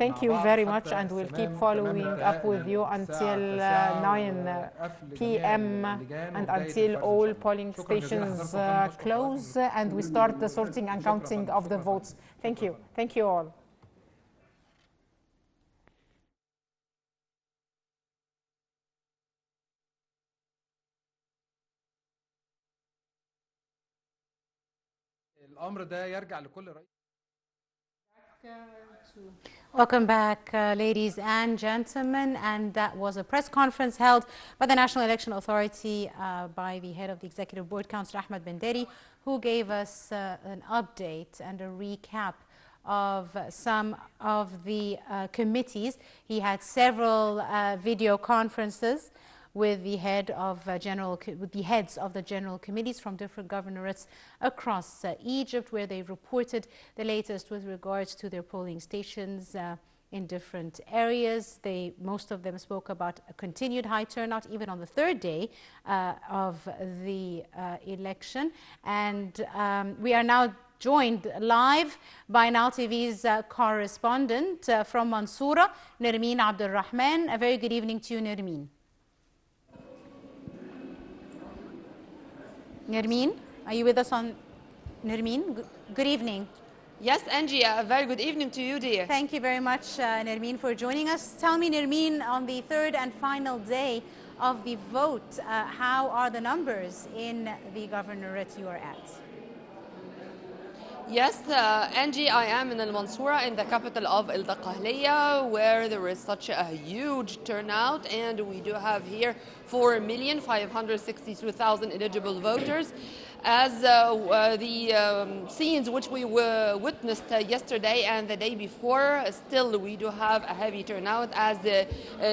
Thank you very much, and we'll keep following up with you until 9 p.m. and until all polling stations close and we start the sorting and counting of the votes. Thank you. Thank you all. Welcome back, ladies and gentlemen. And that was a press conference held by the National Election Authority by the head of the Executive Board, Councillor Ahmed Benderi, who gave us an update and a recap of some of the committees. He had several video conferences with the heads of the general committees from different governorates across Egypt, where they reported the latest with regards to their polling stations in different areas. Most of them spoke about a continued high turnout even on the third day of the election. And we are now joined live by Now TV's correspondent from Mansoura, Nermen Abdel Rahman. A very good evening to you, Nermen. Nermen, are you with us on Nermen? Good evening. Yes, Angie, a very good evening to you, dear. Thank you very much, Nermen, for joining us. Tell me, Nermen, on the third and final day of the vote, how are the numbers in the governorate you are at? Yes, Angie, I am in Al-Mansoura, in the capital of El Daqqahliya, where there is such a huge turnout, and we do have here 4,562,000 eligible voters. As the scenes which we witnessed yesterday and the day before, still we do have a heavy turnout, as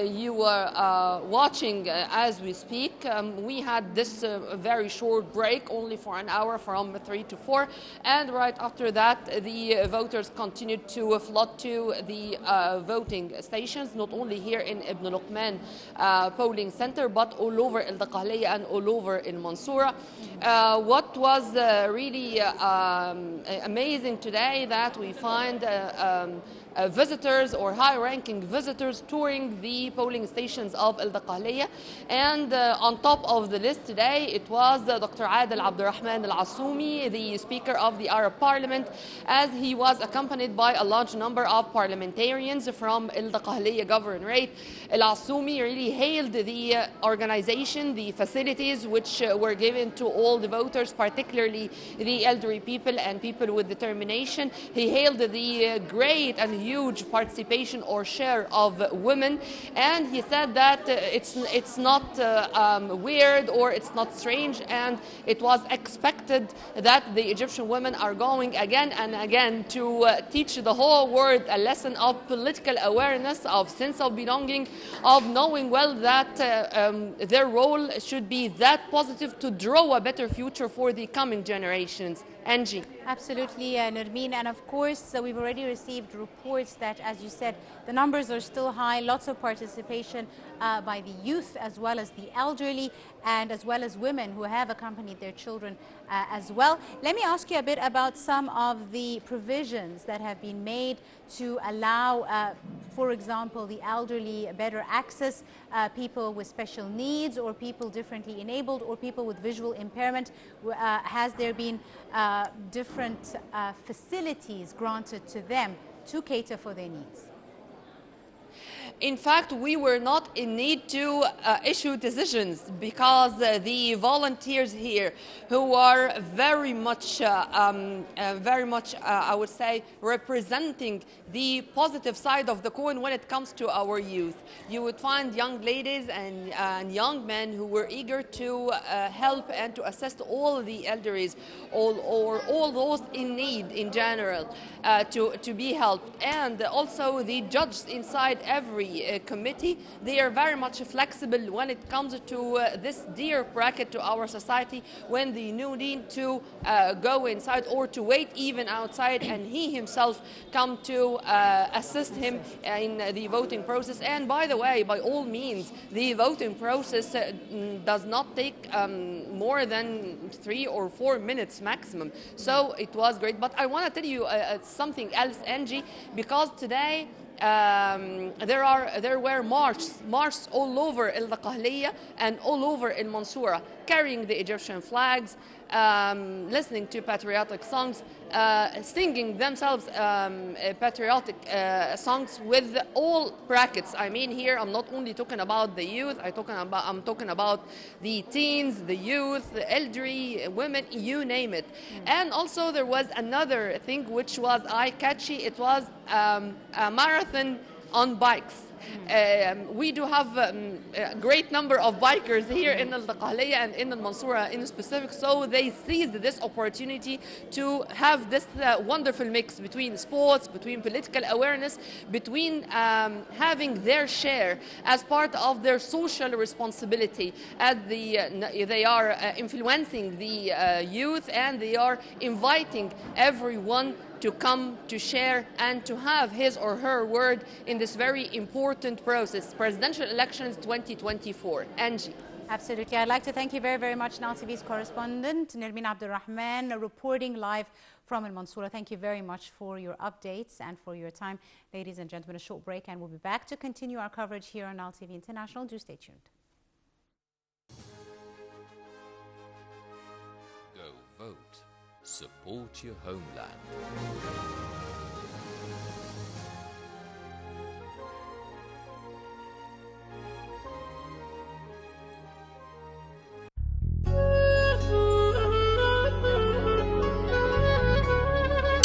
you are watching as we speak. We had this very short break, only for an hour, from 3 to 4, and right after that the voters continued to flood to the voting stations, not only here in Ibn Luqman polling center, but all over El Daqqahliya and all over El Mansoura. What was really amazing today, that we find visitors or high-ranking visitors touring the polling stations of El Daqqahliya. And on top of the list today, it was Dr. Adel Abdurrahman Al-Assoumi, the Speaker of the Arab Parliament, as he was accompanied by a large number of parliamentarians from El Daqqahliya Governorate. Al-Assoumi really hailed the organization, the facilities which were given to all the voters, particularly the elderly people and people with determination. He hailed the great and huge participation or share of women, and he said that it's not weird or it's not strange, and it was expected that the Egyptian women are going again and again to teach the whole world a lesson of political awareness, of sense of belonging, of knowing well that their role should be that positive to draw a better future for the coming generations. Angie. Absolutely, Nermen. And of course, we've already received reports that, as you said, the numbers are still high, lots of participation by the youth as well as the elderly, and as well as women who have accompanied their children as well. Let me ask you a bit about some of the provisions that have been made to allow, for example, the elderly better access, people with special needs, or people differently enabled, or people with visual impairment. Has there been different facilities granted to them to cater for their needs? In fact, we were not in need to issue decisions, because the volunteers here, who are very much, I would say, representing the positive side of the coin when it comes to our youth. You would find young ladies and young men who were eager to help and to assist all the elderlies, all those in need in general, to be helped. And also the judges inside every committee, they are very much flexible when it comes to this dear bracket to our society, when they need to go inside or to wait even outside, and he himself come to assist him in the voting process. And by the way, by all means, the voting process does not take more than 3 or 4 minutes maximum. So it was great. But I want to tell you something else, Angie, because today there were marches all over El Daqahliya and all over El Mansoura, carrying the Egyptian flags, listening to patriotic songs, singing themselves patriotic songs with all brackets. I mean, here I'm not only talking about the youth, I'm talking about the teens, the youth, the elderly, women, you name it. And also there was another thing which was eye-catchy. It was a marathon on bikes. We do have a great number of bikers here in Al Daqahliya and in Al Mansoura in specific, so they seized this opportunity to have this wonderful mix between sports, between political awareness, between having their share as part of their social responsibility, as they are influencing the youth, and they are inviting everyone to come to share and to have his or her word in this very important process, presidential elections 2024. Angie. Absolutely. I'd like to thank you very, very much, Now TV's correspondent, Nermen Rahman, reporting live from El Mansoura. Thank you very much for your updates and for your time. Ladies and gentlemen, a short break, and we'll be back to continue our coverage here on Now TV International. Do stay tuned. Go vote. Support your homeland.